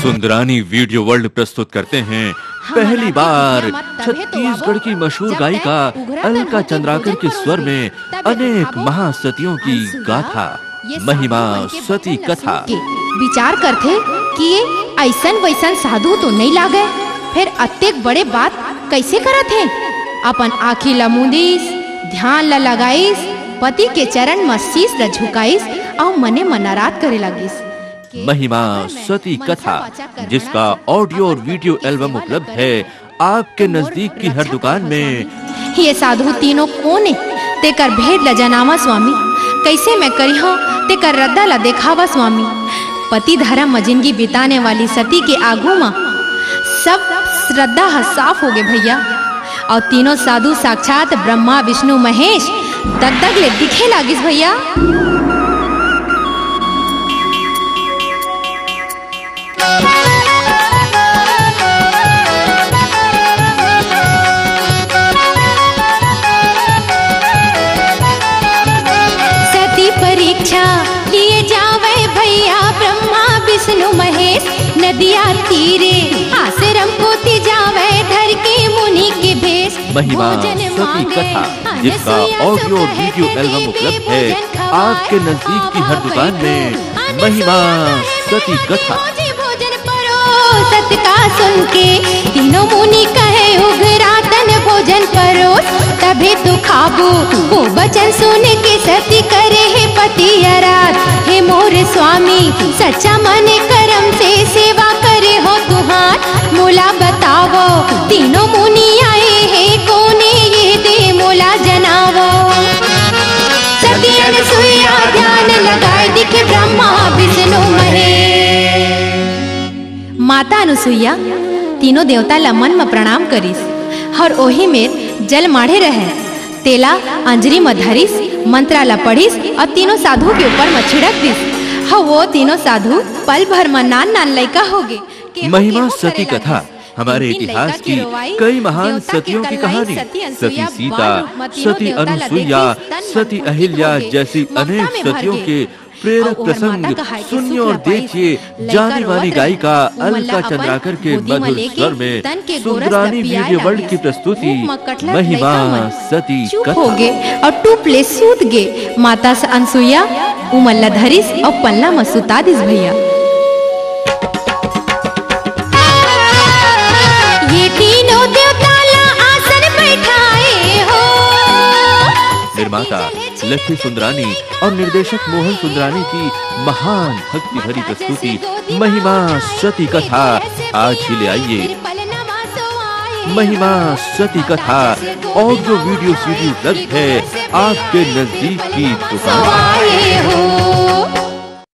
Sundarani video world प्रस्तुत करते हैं पहली बार छत्तीसगढ़ की मशहूर गायिका अलका चंद्राकर के स्वर में अनेक महासतियों की गाथा महिमा सती कथा। विचार करते कि ये ऐसन वैसन साधु तो नहीं लागे, फिर अत्येक बड़े बात कैसे करत है। अपन आँखी ला मूंदीस, ध्यान ला लगाईस, पति के चरण में शीश ला झुकाईस और मने मनारात करे लगिस। महिमा सती कथा जिसका ऑडियो और वीडियो एल्बम उपलब्ध है आपके नजदीक की हर दुकान में। ये साधु तीनों कौन है तेकर भेद ला जनावा स्वामी, कैसे मैं करी हो तेकर रद्दा ला देखावा स्वामी। पति धर्म में जिंदगी बिताने वाली सती के आगू में सब श्रद्धा साफ हो गए भैया। और तीनों साधु साक्षात ब्रह्मा विष्णु महेश दगदग ले दिखे लागिस भैया। सती परीक्षा लिए जावे भैया ब्रह्मा विष्णु महेश, नदिया तीरे आश्रम पोती जावे धर के मुनि के भेष। महिमा सती कथा जिसका ऑडियो और वीडियो एल्बम उपलब्ध है आपके नजदीक की हर दुकान में। महिमा सती कथा सत का सुन के तीनों मुनि कहे उघरा तन भोजन परोस, तभी तो खाबो वो वचन सुन के सती करे है पति आराध। हे मोर स्वामी सच्चा मन करम से सेवा करे हो तुहार, मोला बतावो तीनों मुनि आए है कोने ये दे मोला जनावो। सती अनसुईया ध्यान लगाए दिखे ब्रह्मा विष्णु महेश। माता अनुसुईया तीनों देवता ला मन में प्रणाम करिस और ओही में जल माढ़े रहे, तेला अंजरी में धरिस, मंत्रा ला पढ़िस और तीनों साधु के ऊपर में छिड़क दिस। हाँ वो तीनों साधु पल भर में नान लड़का हो गए। महिमा सती कथा हमारे इतिहास की कई महान सतियों की कहानी, सती सीता, सती अनुसुईया, सती अहिल्या जैसी अनेक सतियों के प्रेरक प्रसंग सुनिए और देखिए जानी मानी गायिका अलका चंद्राकर के मधुर स्वर में सुंदरानी वीडियो वर्ल्ड की प्रस्तुति महिमा सती कथा। हो गए और टू प्ले सूत गे माता अनुसुईया उमल्ला धरिस और पल्ला में सुता दिस भैया। ये तीनों देवता ला आसन बैठाए हो। निर्माता लक्ष्मी सुंदरानी और निर्देशक मोहन सुंदरानी की महान भक्ति भरी प्रस्तुति महिमा सती कथा आज ही ले आइए। महिमा सती कथा ऑडियो वीडियो सीडी उपलब्ध है आपके नजदीक की दुकान।